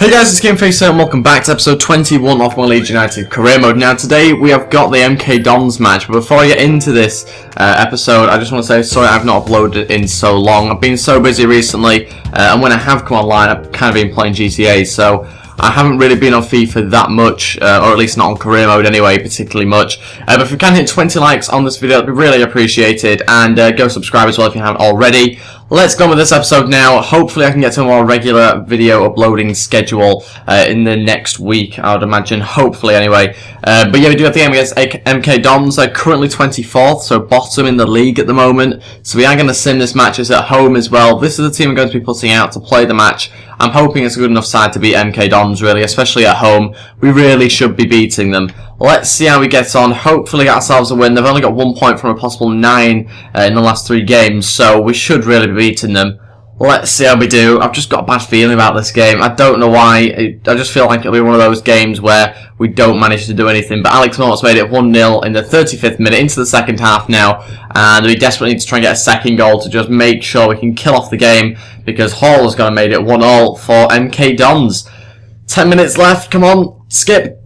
Hey guys, it's GameFace and welcome back to episode 21 of my Leeds United career mode. Now today we have got the MK Dons match, but before I get into this episode, I just want to say sorry I've not uploaded in so long. I've been so busy recently, and when I have come online I've kind of been playing GTA, so I haven't really been on FIFA that much, or at least not on career mode anyway, particularly much. But if we can hit 20 likes on this video, it'd be really appreciated, and go subscribe as well if you haven't already. Let's go on with this episode now. Hopefully I can get to a more regular video uploading schedule in the next week, I would imagine. Hopefully anyway. But yeah, we do have the game against MK Dons. They're currently 24th, so bottom in the league at the moment. So we are going to sim this match. It's at home as well. This is the team I'm going to be putting out to play the match. I'm hoping it's a good enough side to beat MK Dons, really, especially at home. We really should be beating them. Let's see how we get on. Hopefully get ourselves a win. They've only got 1 point from a possible 9 in the last 3 games, so we should really be beating them. Let's see how we do. I've just got a bad feeling about this game. I don't know why. I just feel like it'll be one of those games where we don't manage to do anything. But Alex Mort's made it 1-0 in the 35th minute into the second half now. And we desperately need to try and get a second goal to just make sure we can kill off the game, because Hall has gone and made it 1-0 for MK Dons. 10 minutes left. Come on. Skip.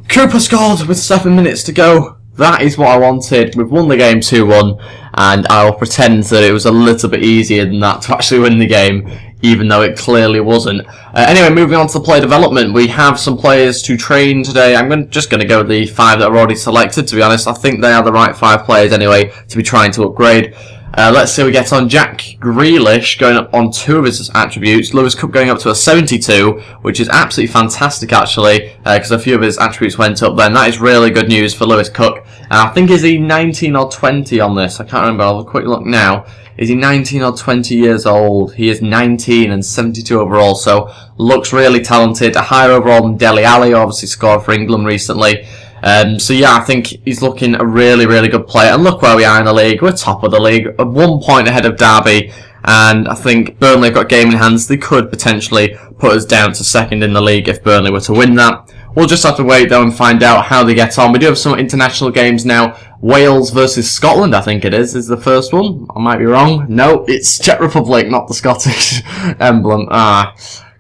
Cooper scored with 7 minutes to go. That is what I wanted. We've won the game 2-1, and I will pretend that it was a little bit easier than that to actually win the game, even though it clearly wasn't. Anyway, moving on to the player development, we have some players to train today. I'm just going to go with the 5 that are already selected, to be honest. I think they are the right 5 players anyway to be trying to upgrade. Let's see how we get on. Jack Grealish going up on 2 of his attributes. Lewis Cook going up to a 72, which is absolutely fantastic actually, because a few of his attributes went up then. That is really good news for Lewis Cook. And I think, is he 19 or 20 on this? I can't remember. I'll have a quick look now. Is he 19 or 20 years old? He is 19 and 72 overall, so looks really talented. A higher overall than Dele Alli, obviously scored for England recently. So yeah, I think he's looking a really, really good player. And look where we are in the league. We're top of the league, 1 point ahead of Derby. And I think Burnley have got game in hands. They could potentially put us down to second in the league if Burnley were to win that. We'll just have to wait though and find out how they get on. We do have some international games now. Wales versus Scotland, I think it is the first one. I might be wrong. No, it's Czech Republic, not the Scottish emblem.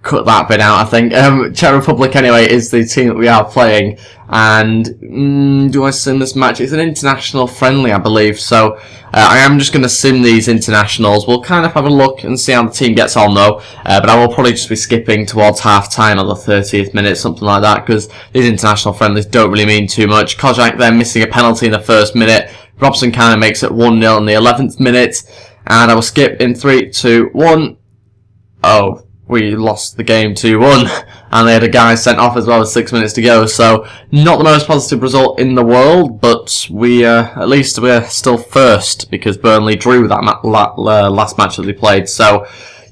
Cut that bit out, I think. Czech Republic, anyway, is the team that we are playing. And do I sim this match? It's an international friendly, I believe. So I am just going to sim these internationals. We'll kind of have a look and see how the team gets on, though. But I will probably just be skipping towards half-time on the 30th minute, something like that, because these international friendlies don't really mean too much. Kojak then missing a penalty in the 1st minute. Robson kind of makes it 1-0 in the 11th minute. And I will skip in 3, 2, 1. Oh, we lost the game 2-1, and they had a guy sent off as well with 6 minutes to go, so not the most positive result in the world, but we at least we're still first, because Burnley drew that last match that they played, so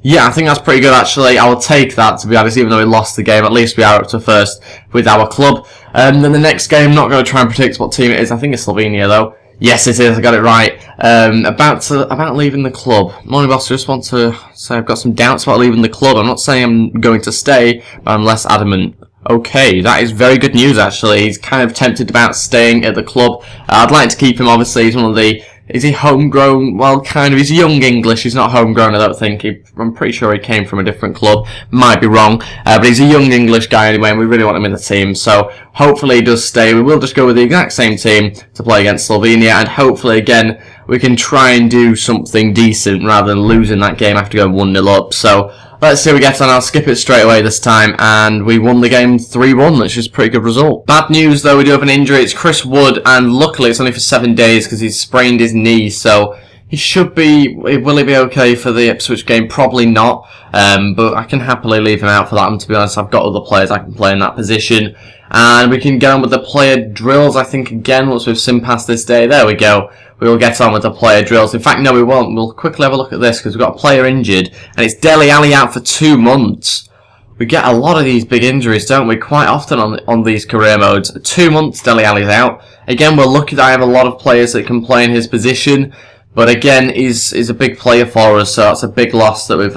yeah, I think that's pretty good actually. I will take that, to be honest, even though we lost the game. At least we are up to first with our club. Then the next game, not going to try and predict what team it is. I think it's Slovenia though. Yes, it is. I got it right. About leaving the club. Morning, boss. I just want to say I've got some doubts about leaving the club. I'm not saying I'm going to stay, but I'm less adamant. Okay, that is very good news, actually. He's kind of tempted about staying at the club. I'd like to keep him, obviously. He's one of the... Is he homegrown? Well, kind of. He's young English. He's not homegrown, I don't think. I'm pretty sure he came from a different club. Might be wrong. But he's a young English guy anyway, and we really want him in the team. So hopefully he does stay. We will just go with the exact same team to play against Slovenia, and hopefully, again, we can try and do something decent rather than losing that game after going 1-0 up. So let's see how we get on. I'll skip it straight away this time, and we won the game 3-1, which is a pretty good result. Bad news though, we do have an injury. It's Chris Wood, and luckily it's only for 7 days because he's sprained his knee, so he should be... Will he be okay for the Ipswich game? Probably not, but I can happily leave him out for that, and to be honest, I've got other players I can play in that position. And we can get on with the player drills, I think, again, once we've sim past this day. There we go. We will get on with the player drills. In fact, no, we won't. We'll quickly have a look at this, because we've got a player injured, and it's Dele Alli out for 2 months. We get a lot of these big injuries, don't we? Quite often on these career modes. 2 months Dele Alli's out. Again, we're lucky that I have a lot of players that can play in his position. But again, he's a big player for us, so that's a big loss that we've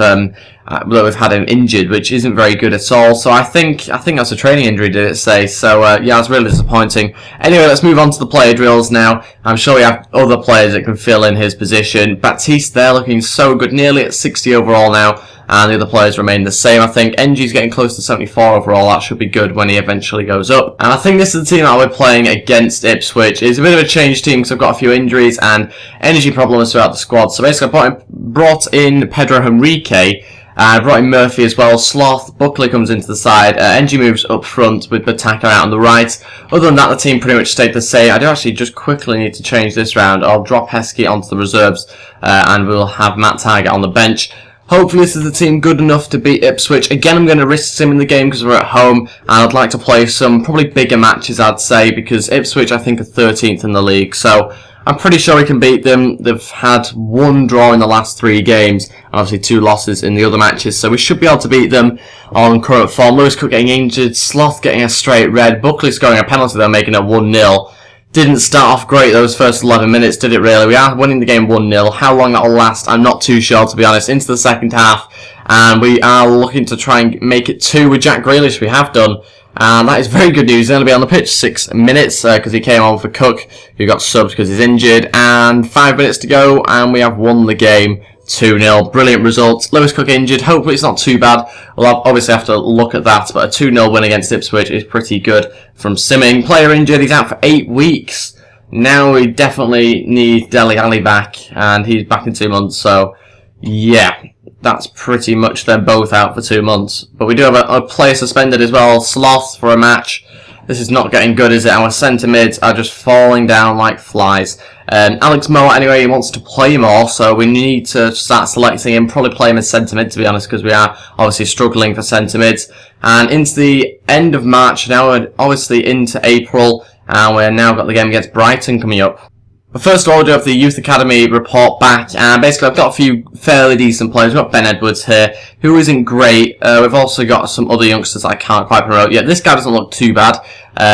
had him injured, which isn't very good at all. So I think that's a training injury, did it say? So yeah, it's really disappointing. Anyway, let's move on to the player drills now. I'm sure we have other players that can fill in his position. Baptiste there looking so good, nearly at 60 overall now. and the other players remain the same. I think NG's getting close to 74 overall. That should be good when he eventually goes up. And I think this is the team that we're playing against Ipswich. It's a bit of a change team because I've got a few injuries and energy problems throughout the squad. So basically I brought in Pedro Henrique. I brought in Murphy as well. Sloth, Buckley comes into the side. NG moves up front with Bataka out on the right. Other than that, the team pretty much stayed the same. I do actually just quickly need to change this round. I'll drop Heskey onto the reserves and we'll have Matt Target on the bench. Hopefully this is the team good enough to beat Ipswich. Again, I'm going to risk sim in the game because we're at home, and I'd like to play some probably bigger matches, I'd say, because Ipswich, I think, are 13th in the league. So I'm pretty sure we can beat them. They've had one draw in the last 3 games, and obviously 2 losses in the other matches, so we should be able to beat them on current form. Lewis Cook getting injured, Sloth getting a straight red, Buckley scoring a penalty there, making it 1-0. Didn't start off great those first 11 minutes, did it really? We are winning the game 1-0. How long that will last, I'm not too sure, to be honest. Into the second half, and we are looking to try and make it 2 with Jack Grealish. We have done. And that is very good news. He's going to be on the pitch 6 minutes because he came on for Cook, who got subbed because he's injured. And 5 minutes to go, and we have won the game 2-0. Brilliant result. Lewis Cook injured. Hopefully it's not too bad. We'll obviously have to look at that, but a 2-0 win against Ipswich is pretty good from Simming. Player injured. He's out for 8 weeks. Now we definitely need Dele Alli back, and he's back in 2 months. So, yeah. That's pretty much them both out for 2 months. But we do have a player suspended as well, Sloth, for a match. This is not getting good, is it? Our centre mids are just falling down like flies. Alex Moore, anyway, he wants to play more, so we need to start selecting him. Probably play him as centre mid, to be honest, because we are obviously struggling for centre mids. And into the end of March, now we're obviously into April, and we've now got the game against Brighton coming up. But first of all, we do have the Youth Academy report back, and basically I've got a few fairly decent players. We've got Ben Edwards here, who isn't great. We've also got some other youngsters I can't quite promote yet. This guy doesn't look too bad.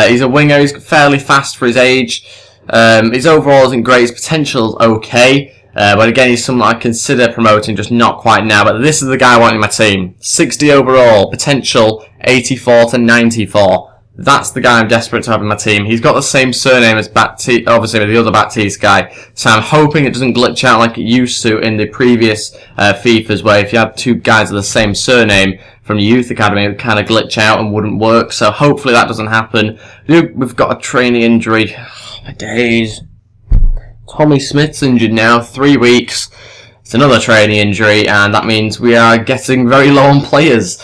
He's a winger, he's fairly fast for his age. His overall isn't great, his potential's okay. But again, he's someone I consider promoting, just not quite now. But this is the guy I want in my team. 60 overall, potential 84 to 94. That's the guy I'm desperate to have in my team. He's got the same surname as Baptiste, obviously the other Baptiste guy. So I'm hoping it doesn't glitch out like it used to in the previous FIFAs, where if you had 2 guys with the same surname from the Youth Academy, it would kind of glitch out and wouldn't work. So hopefully that doesn't happen. We've got a training injury. Oh, my days. Tommy Smith's injured now, 3 weeks. It's another training injury, and that means we are getting very low on players.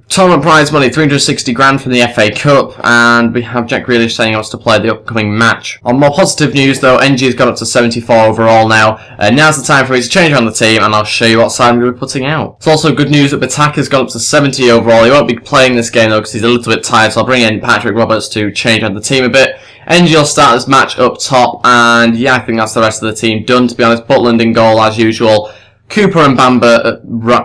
Tournament prize money, 360 grand from the FA Cup, and we have Jack Grealish saying he wants to play the upcoming match. On more positive news though, NG has got up to 74 overall now. Now's the time for me to change around the team, and I'll show you what side I'm going to be putting out. It's also good news that Bataka's got up to 70 overall. He won't be playing this game though because he's a little bit tired, so I'll bring in Patrick Roberts to change around the team a bit. NG will start this match up top, and yeah, I think that's the rest of the team done, to be honest. Butland in goal as usual. Cooper and Bamba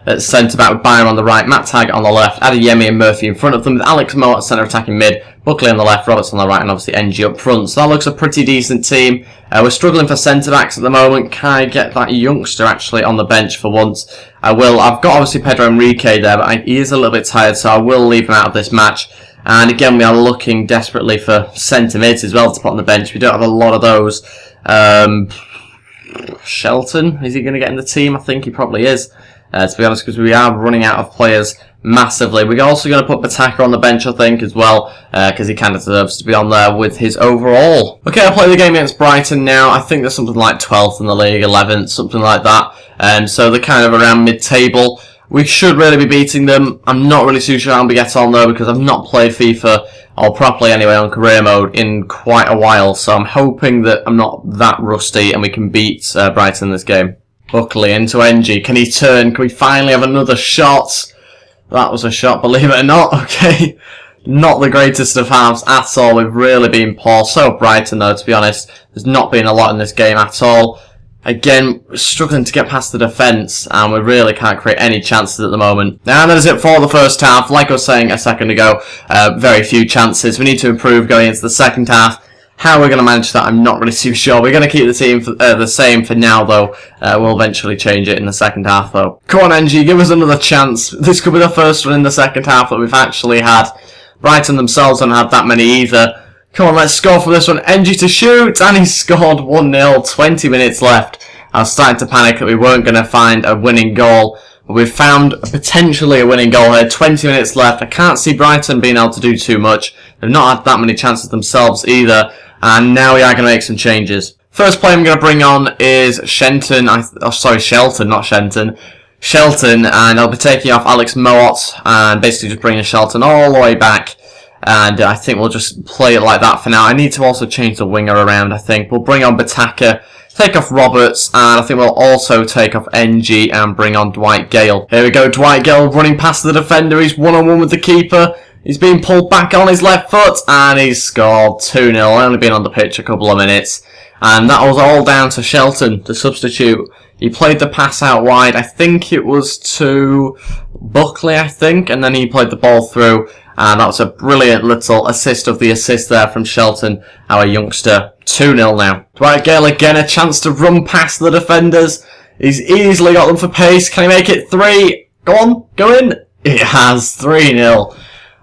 at centre back with Byron on the right, Matt Taggart on the left, Adeyemi and Murphy in front of them, with Alex Moore at centre attacking mid, Buckley on the left, Roberts on the right, and obviously NG up front. So that looks a pretty decent team. We're struggling for centre backs at the moment. Can I get that youngster actually on the bench for once? I will. I've got obviously Pedro Henrique there, but he is a little bit tired, so I will leave him out of this match. And again, we are looking desperately for centre mids as well to put on the bench. We don't have a lot of those. Shelton, is he going to get in the team? I think he probably is, to be honest, because we are running out of players massively. We're also going to put Bataka on the bench, I think, as well, because he kind of deserves to be on there with his overall. Okay, I'll play the game against Brighton now. I think there's something like 12th in the league, 11th, something like that. So they're kind of around mid-table. We should really be beating them. I'm not really too sure how we get on though, because I've not played FIFA, or properly anyway, on career mode in quite a while, so I'm hoping that I'm not that rusty and we can beat Brighton in this game. Buckley into NG. Can he turn? Can we finally have another shot? That was a shot, believe it or not. Okay. Not the greatest of halves at all. We've really been poor. So Brighton though, to be honest. There's not been a lot in this game at all. Again, we're struggling to get past the defence, and we really can't create any chances at the moment. And that is it for the first half. Like I was saying a second ago, very few chances. We need to improve going into the second half. How we're going to manage that, I'm not really too sure. We're going to keep the team the same for now, though. We'll eventually change it in the second half, though. Come on, NG, give us another chance. This could be the first one in the second half that we've actually had. Brighton themselves haven't had that many either. Come on, let's score for this one. NG to shoot, and he scored 1-0, 20 minutes left. I was starting to panic that we weren't going to find a winning goal. But we've found potentially a winning goal here. 20 minutes left. I can't see Brighton being able to do too much. They've not had that many chances themselves either. And now we are going to make some changes. First player I'm going to bring on is Shelton, not Shenton. Shelton, and I'll be taking off Alex Moat and basically just bringing Shelton all the way back. And I think we'll just play it like that for now. I need to also change the winger around, I think. We'll bring on Bataka, take off Roberts, and I think we'll also take off NG and bring on Dwight Gale. Here we go, Dwight Gale running past the defender. He's one-on-one with the keeper. He's being pulled back on his left foot, and he's scored 2-0. Only been on the pitch a couple of minutes. And that was all down to Shelton, the substitute. He played the pass out wide. I think it was to Buckley, and then he played the ball through. And that was a brilliant little assist of the assist there from Shelton, our youngster. 2-0 now. Dwight Gale again, a chance to run past the defenders. He's easily got them for pace. Can he make it 3? Go on, go in. It has 3-0.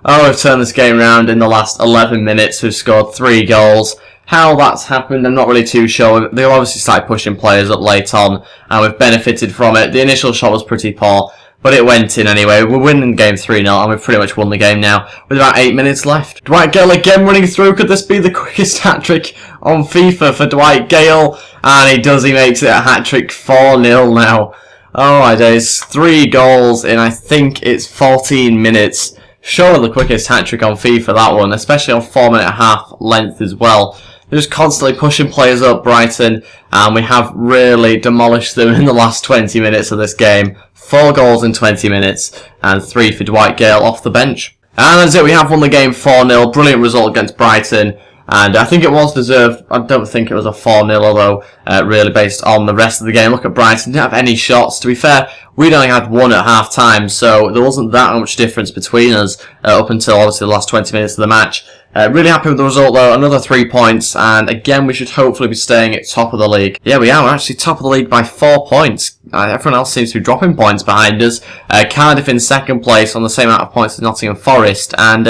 Oh, we've turned this game round in the last 11 minutes. We've scored 3 goals. How that's happened, I'm not really too sure. They obviously started pushing players up late on, and we've benefited from it. The initial shot was pretty poor, but it went in anyway. We're winning game 3-0, and we've pretty much won the game now, with about 8 minutes left. Dwight Gale again running through. Could this be the quickest hat-trick on FIFA for Dwight Gale? And he does, he makes it a hat-trick. 4-0 now. Oh my days, 3 goals in, I think it's 14 minutes. Surely the quickest hat-trick on FIFA, that one, especially on 4-minute half length as well. They're just constantly pushing players up, Brighton, and we have really demolished them in the last 20 minutes of this game. 4 goals in 20 minutes, and 3 for Dwight Gale off the bench. And that's it, we have won the game 4-0. Brilliant result against Brighton, and I think it was deserved. I don't think it was a 4-0, although really based on the rest of the game. Look at Brighton, didn't have any shots. To be fair, we'd only had 1 at half-time, so there wasn't that much difference between us up until obviously the last 20 minutes of the match. Really happy with the result though, another 3 points, and again we should hopefully be staying at top of the league. Yeah, we are, we're actually top of the league by 4 points. Everyone else seems to be dropping points behind us. Cardiff in second place on the same amount of points as Nottingham Forest, and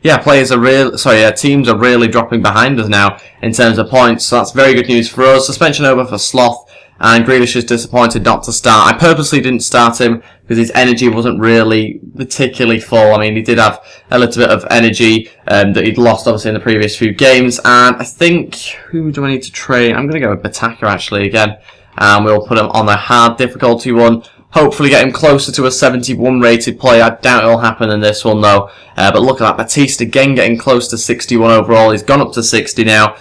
yeah, teams are really dropping behind us now in terms of points, so that's very good news for us. Suspension over for Sloth. And Grealish is disappointed not to start. I purposely didn't start him because his energy wasn't really particularly full. I mean, he did have a little bit of energy that he'd lost, obviously, in the previous few games. And I think, who do I need to train? I'm going to go with Bataka, actually, again. And we'll put him on a hard difficulty one. Hopefully get him closer to a 71 rated play. I doubt it'll happen in this one, though. But look at that. Batista again getting close to 61 overall. He's gone up to 60 now.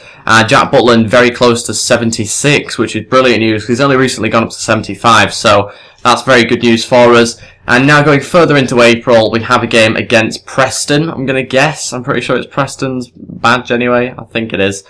Jack Butland very close to 76, which is brilliant news because he's only recently gone up to 75. So that's very good news for us. And now going further into April, we have a game against Preston, I'm going to guess. I'm pretty sure it's Preston's badge anyway. I think it is.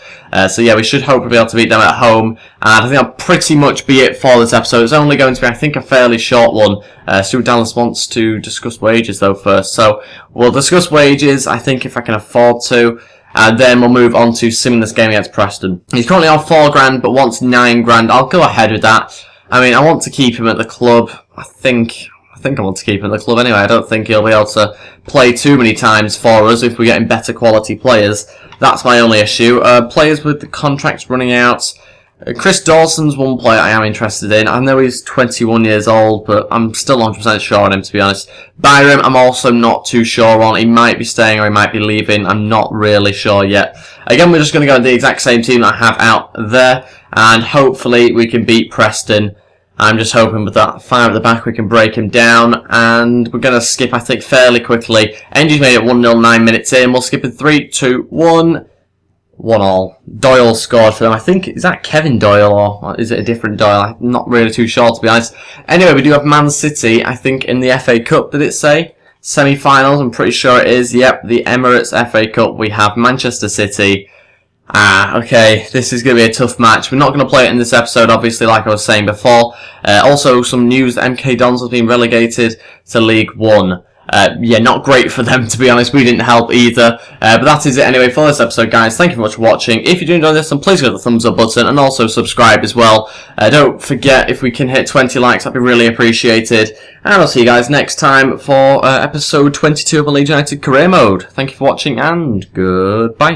So yeah, we should hopefully be able to beat them at home. And I think that'll pretty much be it for this episode. It's only going to be, I think, a fairly short one. Stuart Dallas wants to discuss wages though first. So we'll discuss wages, I think, if I can afford to. And then we'll move on to simming this game against Preston. He's currently on 4 grand, but wants 9 grand. I'll go ahead with that. I mean, I want to keep him at the club. I think I want to keep him at the club anyway. I don't think he'll be able to play too many times for us if we're getting better quality players. That's my only issue. Players with the contracts running out. Chris Dawson's one player I am interested in. I know he's 21 years old, but I'm still 100% sure on him, to be honest. Byram, I'm also not too sure on. He might be staying or he might be leaving. I'm not really sure yet. Again, we're just going to go with the exact same team that I have out there, and hopefully we can beat Preston. I'm just hoping with that 5 at the back we can break him down, and we're going to skip, I think, fairly quickly. NG's made it 1-0 9 minutes in. We'll skip in 3, 2, 1. 1-1. Doyle scored for them. I think, is that Kevin Doyle or is it a different Doyle? I'm not really too sure, to be honest. Anyway, we do have Man City, I think, in the FA Cup, did it say? Semi-finals, I'm pretty sure it is. Yep, the Emirates FA Cup. We have Manchester City. Okay, this is going to be a tough match. We're not going to play it in this episode, obviously, like I was saying before. Also, some news that MK Dons has been relegated to League 1. Yeah, not great for them, to be honest. We didn't help either. But that is it anyway for this episode, guys. Thank you very much for watching. If you do enjoy this, then please hit the thumbs up button and also subscribe as well. Don't forget, if we can hit 20 likes, that'd be really appreciated. And I'll see you guys next time for episode 22 of my Leeds United Career Mode. Thank you for watching and goodbye.